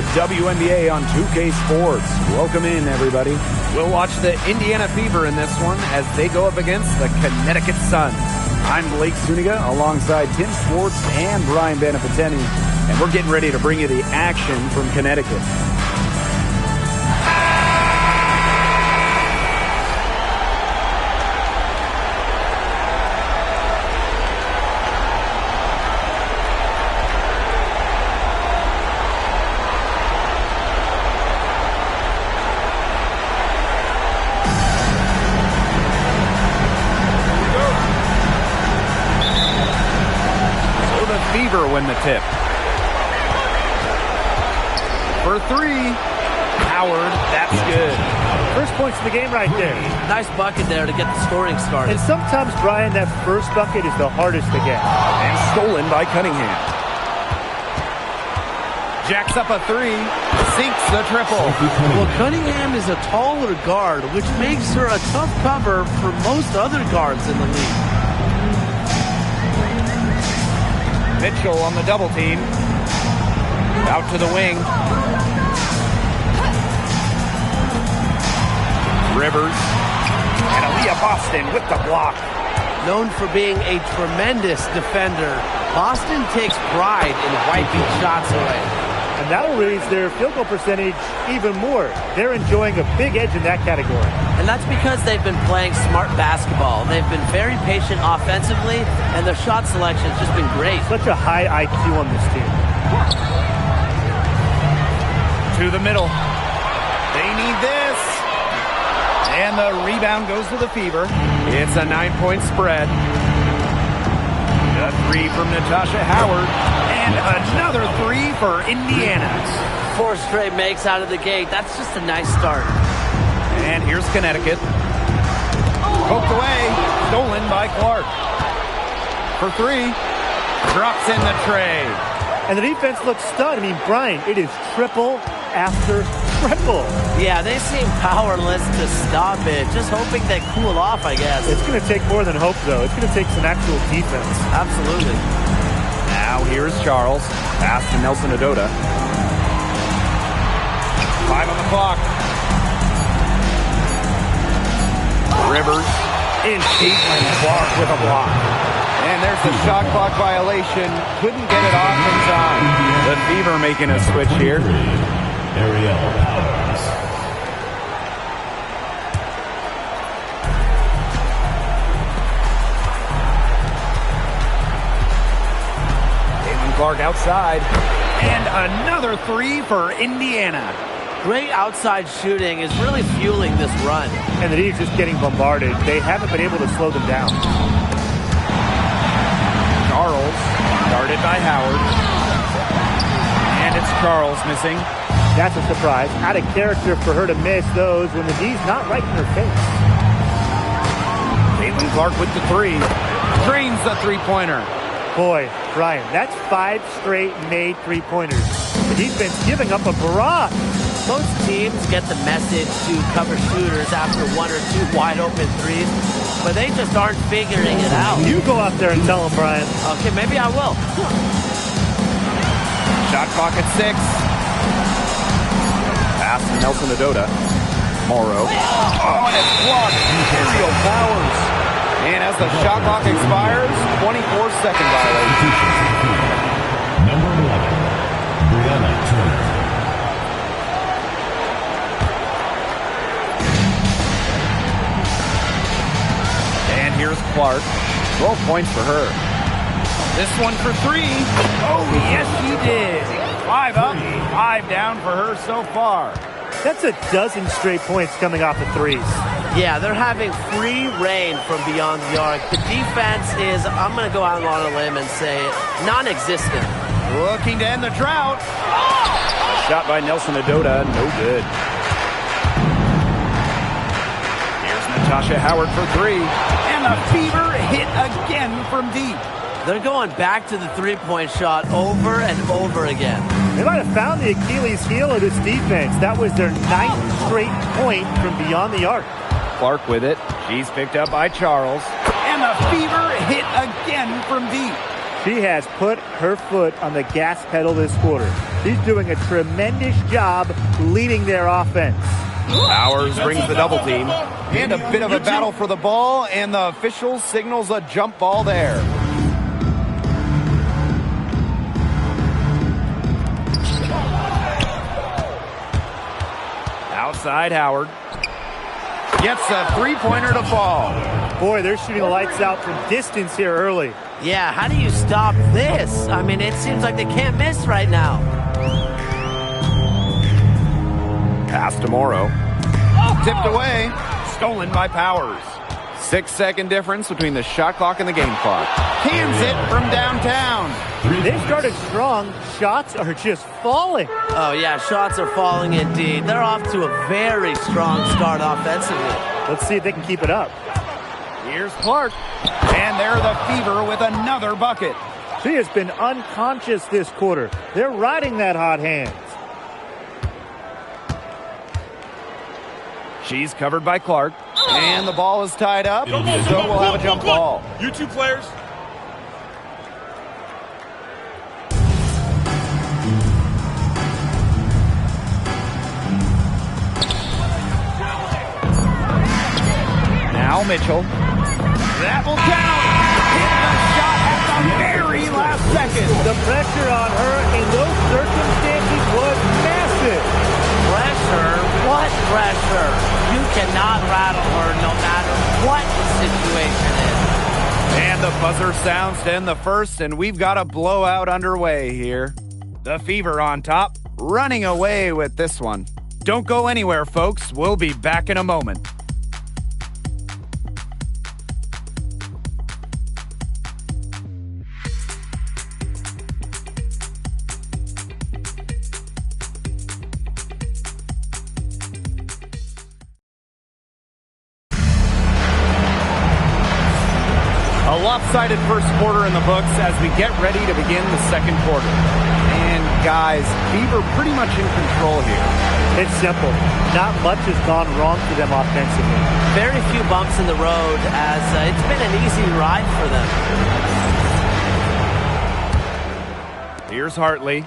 the WNBA on 2K Sports. Welcome in, everybody. We'll watch the Indiana Fever in this one as they go up against the Connecticut Sun. I'm Blake Zuniga alongside Tim Schwartz and Brian Beneficeni, and we're getting ready to bring you the action from Connecticut. Fever win the tip. For three, Howard, that's good. First points of the game right there. Nice bucket there to get the scoring started. And sometimes, Brian, that first bucket is the hardest to get. And stolen by Cunningham. Jacks up a three, sinks the triple. Well, Cunningham is a taller guard, which makes her a tough cover for most other guards in the league. Mitchell on the double team. Out to the wing. Rivers. And Aaliyah Boston with the block. Known for being a tremendous defender, Boston takes pride in wiping shots away. And that'll raise their field goal percentage even more. They're enjoying a big edge in that category. And that's because they've been playing smart basketball. They've been very patient offensively, and their shot selection has just been great. Such a high IQ on this team. To the middle. They need this. And the rebound goes to the Fever. It's a 9-point spread. A three from Natasha Howard. And another three for Indiana. 4 straight makes out of the gate. That's just a nice start. And here's Connecticut. Poked away. Stolen by Clark. For three. Drops in the tray. And the defense looks stunned. I mean, Brian, it is triple after triple. Yeah, they seem powerless to stop it. Just hoping they cool off, I guess. It's going to take more than hope, though. It's going to take some actual defense. Absolutely. Now here's Charles. Pass to Nelson Adota. 5 on the clock. Rivers. And Caitlin Clark with a block. And there's the shot clock violation. Couldn't get it off in time. The Fever making a switch here. Ariel Powers. Caitlin Clark outside. And another three for Indiana. Great outside shooting is really fueling this run. And the D's just getting bombarded. They haven't been able to slow them down. Charles, guarded by Howard. And it's Charles missing. That's a surprise. Out of character for her to miss those when the D's not right in her face. Caitlin Clark with the three. Drains the three-pointer. Boy, Brian, that's 5 straight made three-pointers. The defense giving up a barrage. Most teams get the message to cover shooters after 1 or 2 wide-open threes, but they just aren't figuring it out. You go out there and tell them, Brian. Okay, maybe I will. Shot clock at 6. Pass to Nelson Adota. Morrow. Oh, and it's blocked. Ariel Powers. And as the shot clock expires, 24-second violation. Number 11, Brianna Turner. And here's Clark. 12 points for her. This one for three. Oh, yes, she did. 5 up, 5 down for her so far. That's a dozen straight points coming off of threes. Yeah, they're having free reign from beyond the arc. The defense is, I'm going to go out on a limb and say, non-existent. Looking to end the drought. A shot by Nelson Adota, no good. Here's Natasha Howard for three. And the Fever hit again from deep. They're going back to the three-point shot over and over again. They might have found the Achilles heel of this defense. That was their 9th straight point from beyond the arc. Clark with it. She's picked up by Charles. And the Fever hit again from deep. She has put her foot on the gas pedal this quarter. She's doing a tremendous job leading their offense. Powers brings the double team. And a bit of a battle for the ball, and the official signals a jump ball there. Outside Howard. Gets a three-pointer to fall. Boy, they're shooting the lights out from distance here early. Yeah, how do you stop this? I mean, it seems like they can't miss right now. Pass to Morrow. Tipped away. Stolen by Powers. 6-second difference between the shot clock and the game clock. Cans it from downtown. They started strong. Shots are just falling. Oh, yeah, shots are falling indeed. They're off to a very strong start offensively. Let's see if they can keep it up. Here's Clark. And they're the Fever with another bucket. She has been unconscious this quarter. They're riding that hot hand. She's covered by Clark. And the ball is tied up, so we'll have a jump ball. You two players. Now Mitchell. That will count. Hit the shot at the very last second. The pressure on her in those circumstances was massive. Pressure? What pressure? You cannot rattle her no matter what the situation is. And the buzzer sounds to end the first, and we've got a blowout underway here. The Fever on top, running away with this one. Don't go anywhere, folks. We'll be back in a moment. A lopsided first quarter in the books as we get ready to begin the second quarter. And guys, Fever pretty much in control here. It's simple. Not much has gone wrong for them offensively. Very few bumps in the road as it's been an easy ride for them. Here's Hartley.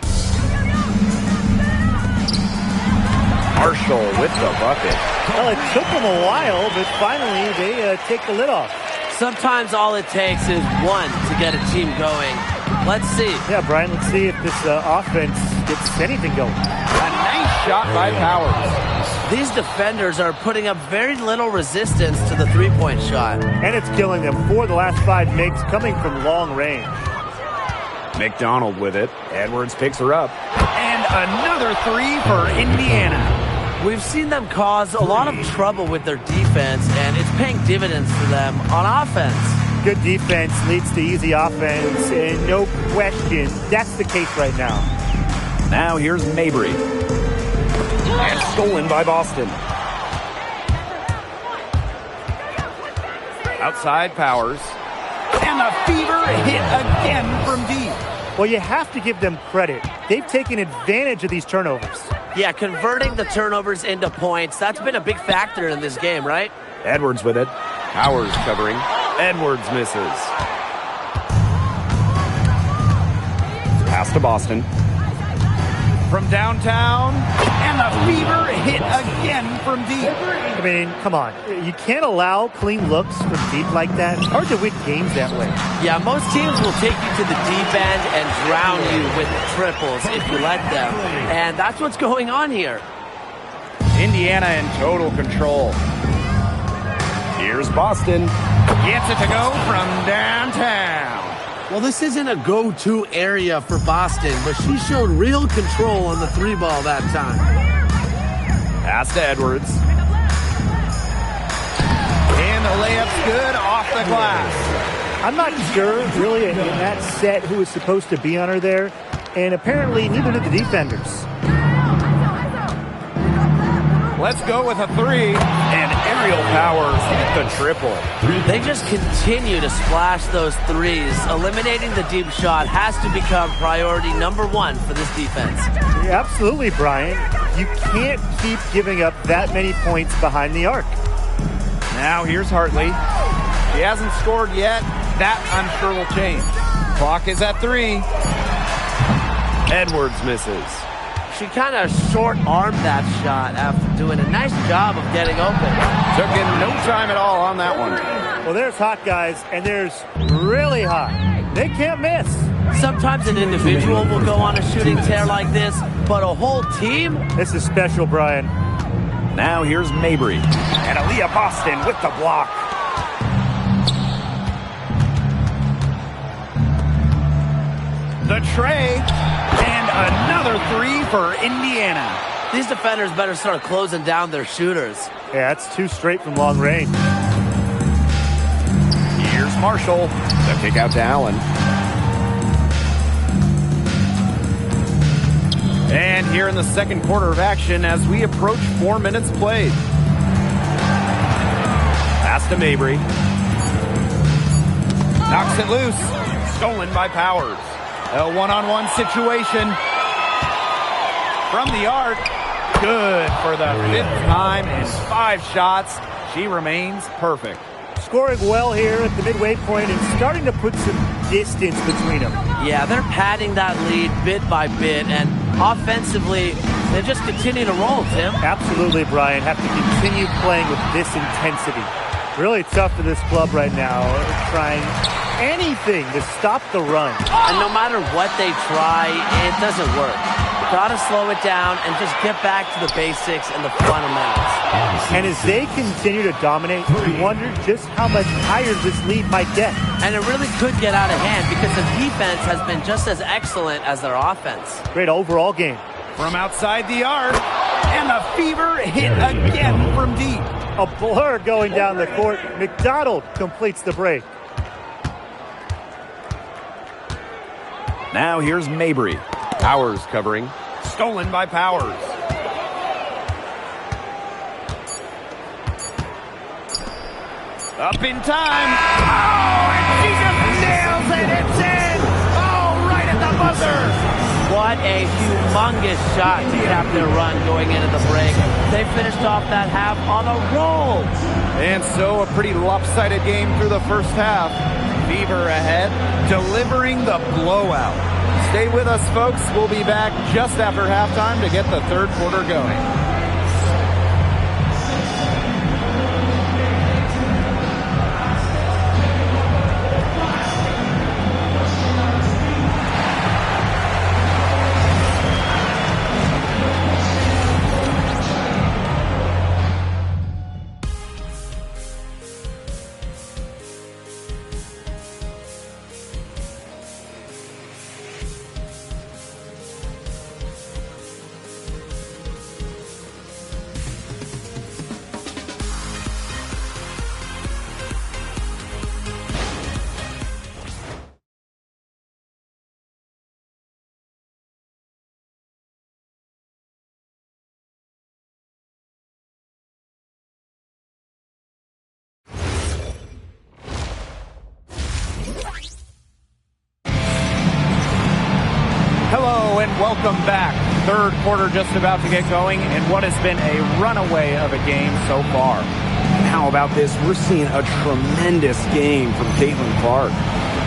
Marshall with the bucket. Well, it took them a while, but finally they take the lid off. Sometimes all it takes is one to get a team going. Let's see. Yeah, Brian, let's see if this offense gets anything going. A nice shot by Powers. These defenders are putting up very little resistance to the three-point shot. And it's killing them. 4 of the last 5 makes coming from long range. McDonald with it. Edwards picks her up. And another three for Indiana. We've seen them cause a lot of trouble with their defense, and it's paying dividends for them on offense. Good defense leads to easy offense, and no question, that's the case right now. Now here's Mabry. And stolen by Boston. Outside Powers. And the Fever hit again from deep. Well, you have to give them credit. They've taken advantage of these turnovers. Yeah, converting the turnovers into points, that's been a big factor in this game, right? Edwards with it. Powers covering. Edwards misses. Pass to Boston. From downtown. And the Fever hit again from deep. I mean, come on. You can't allow clean looks from deep like that. It's hard to win games that way. Yeah, most teams will take you to the deep end and drown you with triples if you let them. And that's what's going on here. Indiana in total control. Here's Boston. Gets it to go from downtown. Well, this isn't a go-to area for Boston, but she showed real control on the three ball that time. Pass to Edwards. And the layup's good off the glass. I'm not sure, really, in that set who was supposed to be on her there, and apparently neither did the defenders. Let's go with a three, and Aerial Powers hit the triple. They just continue to splash those threes. Eliminating the deep shot has to become priority number 1 for this defense. Yeah, absolutely, Brian. You can't keep giving up that many points behind the arc. Now here's Hartley. She hasn't scored yet. That, I'm sure, will change. Clock is at 3. Edwards misses. She kind of short-armed that shot after doing a nice job of getting open. Took in no time at all on that one. Well, there's hot guys, and there's really hot. They can't miss. Sometimes an individual will go on a shooting tear like this, but a whole team? This is special, Brian. Now here's Mabry. And Aaliyah Boston with the block. The tray. And another 3 for Indiana. These defenders better start closing down their shooters. Yeah, that's 2 straight from long range. Here's Marshall. The kick out to Allen. And here in the second quarter of action as we approach 4 minutes played. Pass to Mabry. Knocks it loose. Stolen by Powers. A one-on-one situation. From the arc. Good for the 5th time in 5 shots. She remains perfect. Scoring well here at the midway point and starting to put some distance between them. Yeah, they're padding that lead bit by bit, and offensively, they just continue to roll, Tim. Absolutely, Brian. Have to continue playing with this intensity. Really tough for this club right now, trying anything to stop the run. And no matter what they try, it doesn't work. Gotta slow it down and just get back to the basics and the fundamentals. And as they continue to dominate, you wonder just how much higher this lead might get. And it really could get out of hand because the defense has been just as excellent as their offense. Great overall game. From outside the arc, and the Fever hit again from deep. A blur going down the court. McDonald completes the break. Now here's Mabry. Powers covering. Stolen by Powers. Up in time. Oh, and she just nails it. It's in. Oh, right at the buzzer. What a humongous shot to cap their run going into the break. They finished off that half on a roll. And so a pretty lopsided game through the first half. Fever ahead, delivering the blowout. Stay with us, folks. We'll be back just after halftime to get the third quarter going. Welcome back. Third quarter just about to get going in what has been a runaway of a game so far. And how about this? We're seeing a tremendous game from Caitlin Clark.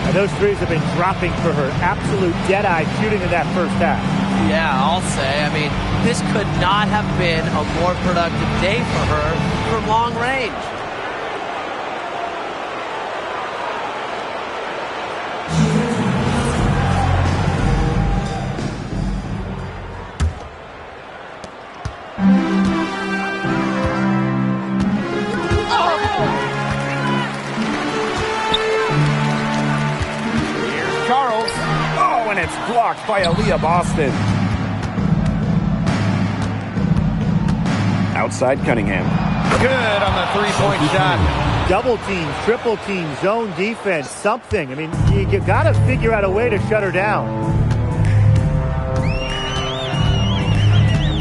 And those threes have been dropping for her. Absolute dead-eye shooting in that first half. Yeah, I'll say. I mean, this could not have been a more productive day for her from long range. Blocked by Aaliyah Boston. Outside Cunningham. Good on the three-point shot. Double team, triple team, zone defense, something. I mean, you got to figure out a way to shut her down.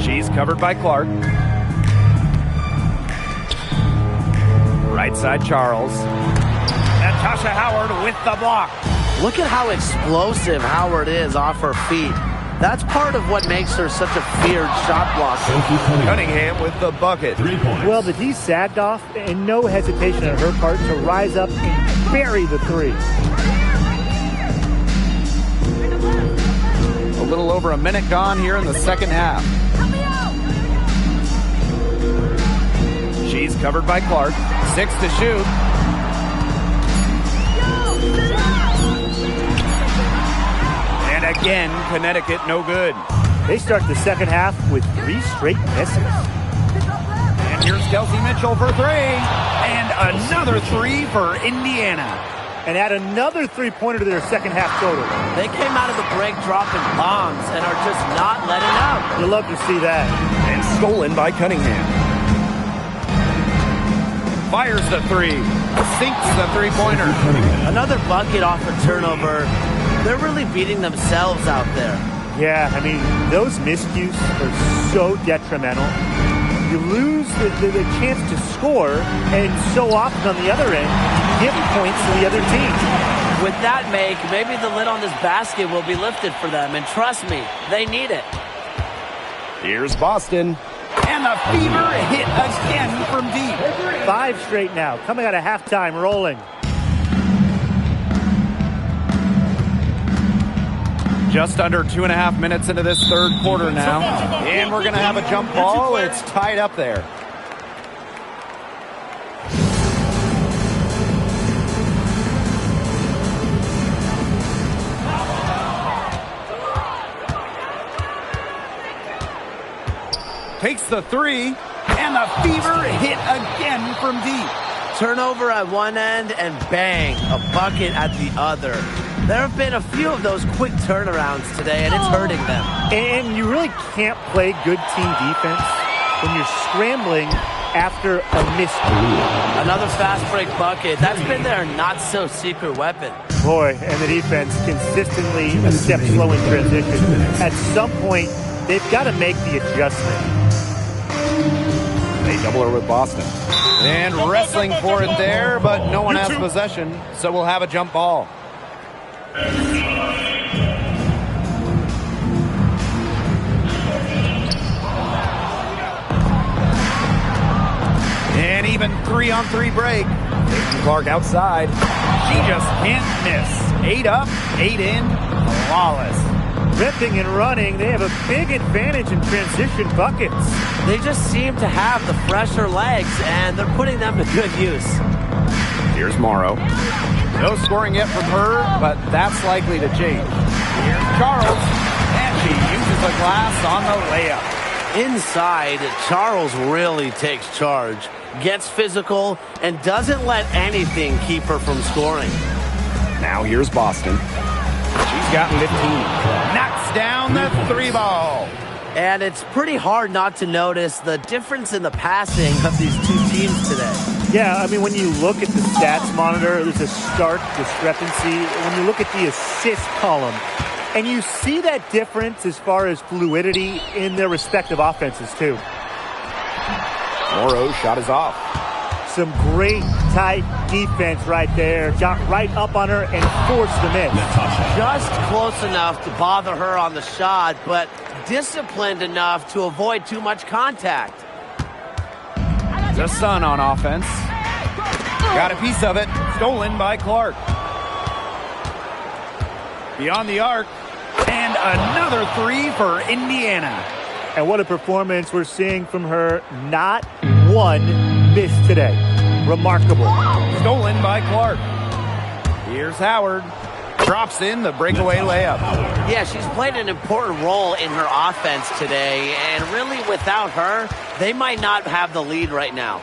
She's covered by Clark. Right side Charles. Natasha Howard with the block. Look at how explosive Howard is off her feet. That's part of what makes her such a feared shot blocker. Cunningham with the bucket. 3 points. Well, the D sagged off, and no hesitation on her part to rise up and bury the three. A little over a minute gone here in the second half. She's covered by Clark. 6 to shoot. And again, Connecticut no good. They start the second half with 3 straight misses. And here's Kelsey Mitchell for 3. And another 3 for Indiana. And add another 3-pointer to their second half total. They came out of the break dropping bombs and are just not letting up. You love to see that. And stolen by Cunningham. Fires the 3. Sinks the 3-pointer. Another bucket off a turnover. They're really beating themselves out there. Yeah, I mean, those miscues are so detrimental. You lose the chance to score, and so often on the other end, you give points to the other team. With that make, maybe the lid on this basket will be lifted for them, and trust me, they need it. Here's Boston. And the Fever hit again from deep. 5 straight now, coming out of halftime, rolling. Just under 2.5 minutes into this third quarter now. And we're going to have a jump ball. It's tied up there. Takes the 3. And the Fever hit again from deep. Turnover at one end and bang, a bucket at the other. There have been a few of those quick turnarounds today, and it's hurting them. And you really can't play good team defense when you're scrambling after a missed. Another fast break bucket. That's been their not-so-secret weapon. Boy, and the defense consistently a step slow in transition. At some point, they've got to make the adjustment. They double her with Boston. And wrestling for it there, but no one has possession, so we'll have a jump ball. And even 3-on-3 break. Taking Clark outside. She just can't miss. 8 up, 8 in, flawless. Ripping and running, they have a big advantage in transition buckets. They just seem to have the fresher legs, and they're putting them to good use. Here's Morrow. No scoring yet from her, but that's likely to change. Here's Charles, and she uses the glass on the layup. Inside, Charles really takes charge, gets physical, and doesn't let anything keep her from scoring. Now here's Boston. She's got 15. Knocks down the 3 ball. And it's pretty hard not to notice the difference in the passing of these two teams today. Yeah, I mean, when you look at the stats monitor, there's a stark discrepancy. When you look at the assist column, and you see that difference as far as fluidity in their respective offenses, too. Morrow's shot is off. Some great tight defense right there. Got right up on her and forced the miss. Just close enough to bother her on the shot, but disciplined enough to avoid too much contact. The Sun on offense. Got a piece of it. Stolen by Clark. Beyond the arc. And another 3 for Indiana. And what a performance we're seeing from her. Not one miss today. Remarkable. Stolen by Clark. Here's Howard. Drops in the breakaway layup. Yeah, she's played an important role in her offense today, and really without her, they might not have the lead right now.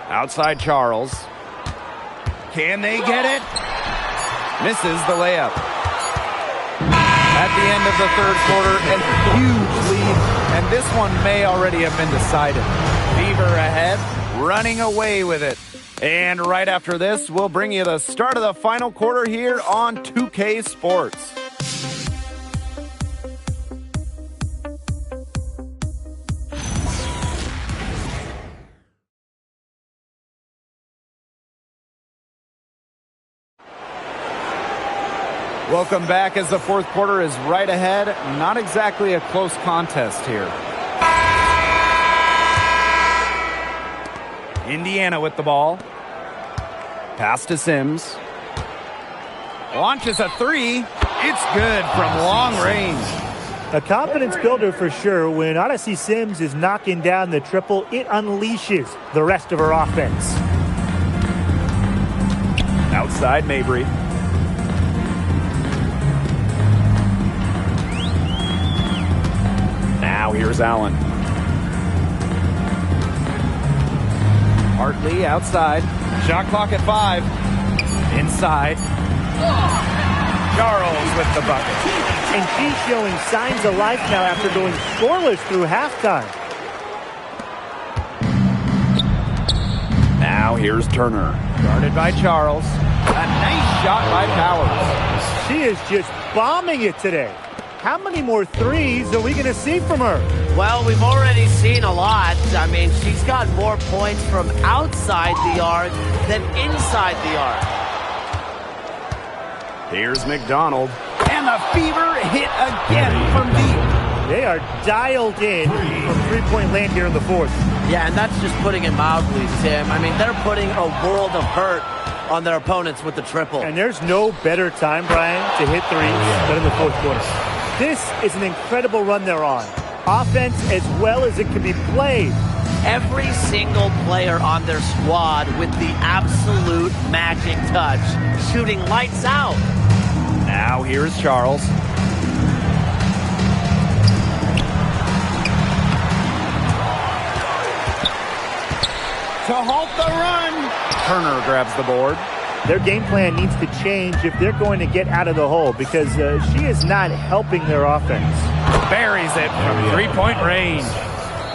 Outside Charles. Can they get it? Misses the layup. At the end of the third quarter, a huge lead, and this one may already have been decided. Fever ahead, running away with it. And right after this, we'll bring you the start of the final quarter here on 2K Sports. Welcome back as the fourth quarter is right ahead. Not exactly a close contest here. Indiana with the ball. Pass to Sims. Launches a 3. It's good from long range. A confidence builder for sure. When Odyssey Sims is knocking down the triple, it unleashes the rest of her offense. Outside Mabry. Now here's Allen. Hartley outside. Shot clock at 5. Inside. Charles with the bucket. And she's showing signs of life now after going scoreless through halftime. Now here's Turner. Guarded by Charles. A nice shot by Powers. She is just bombing it today. How many more threes are we going to see from her? Well, we've already seen a lot. I mean, she's got more points from outside the arc than inside the arc. Here's McDonald. And the Fever hit again from deep. They are dialed in from three-point land here in the fourth. Yeah, and that's just putting it mildly, Tim. I mean, they're putting a world of hurt on their opponents with the triple. And there's no better time, Brian, to hit threes than in the fourth quarter. This is an incredible run they're on. Offense as well as it can be played. Every single player on their squad with the absolute magic touch, shooting lights out. Now here's Charles. To halt the run. Turner grabs the board. Their game plan needs to change if they're going to get out of the hole because she is not helping their offense. Buries it from three-point range.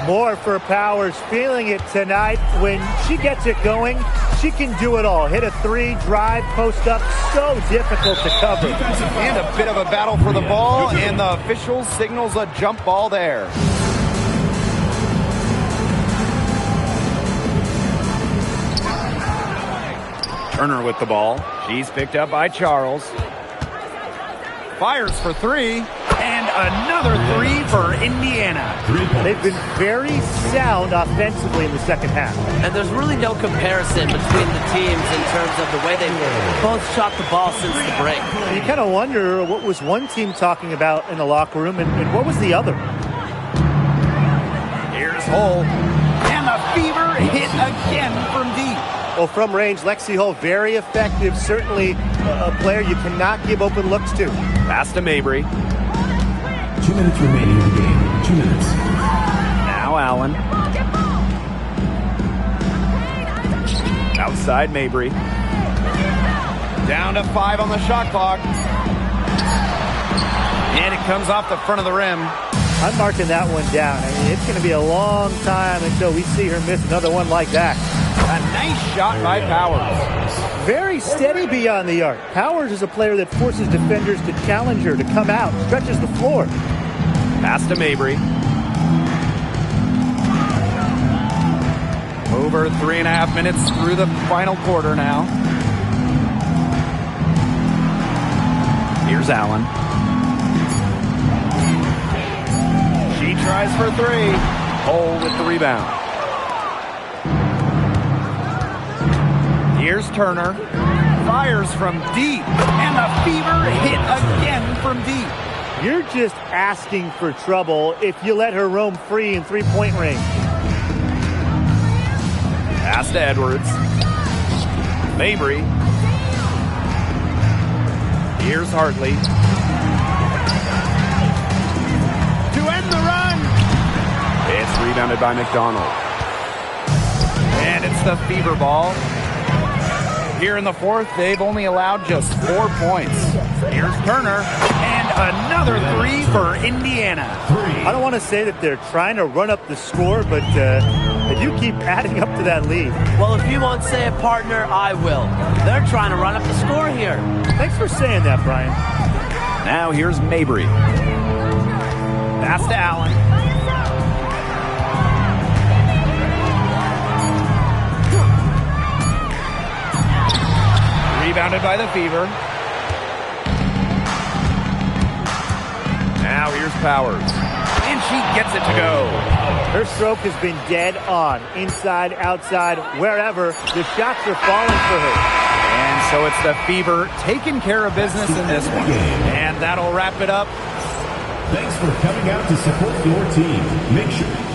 More for Powers, feeling it tonight. When she gets it going, she can do it all. Hit a three, drive, post up, so difficult to cover. And a bit of a battle for the ball, and the official signals a jump ball there. Turner with the ball. She's picked up by Charles. Fires for 3. And another 3 for Indiana. They've been very sound offensively in the second half. And there's really no comparison between the teams in terms of the way they both shot the ball since the break. You kind of wonder what was one team talking about in the locker room and what was the other. Here's Hull. And the Fever hit again from deep. Well, from range, Lexi Hull, very effective. Certainly a player you cannot give open looks to. Pass to Mabry. 2 minutes remaining in the game. 2 minutes. Now Allen. Outside Mabry. Down to 5 on the shot clock. And it comes off the front of the rim. I'm marking that one down. I mean, it's going to be a long time until we see her miss another one like that. A nice shot by Powers. Very steady beyond the arc. Powers is a player that forces defenders to challenge her, to come out, stretches the floor. Pass to Mabry. Over 3.5 minutes through the final quarter now. Here's Allen. She tries for 3. Hull with the rebound. Here's Turner. Fires from deep. And the Fever hit again from deep. You're just asking for trouble if you let her roam free in three-point range. Pass to Edwards. Mabry. Here's Hartley. To end the run. It's rebounded by McDonald. And it's the Fever ball. Here in the fourth, they've only allowed just 4 points. Here's Turner, and another 3 for Indiana. I don't want to say that they're trying to run up the score, but they do keep adding up to that lead. Well, if you won't say it, partner, I will. They're trying to run up the score here. Thanks for saying that, Brian. Now here's Mabry. Pass to Allen. Rebounded by the Fever. Now here's Powers. And she gets it to go. Her stroke has been dead on. Inside, outside, wherever. The shots are falling for her. And So it's the Fever taking care of business in this one. And that'll wrap it up. Thanks for coming out to support your team. Make sure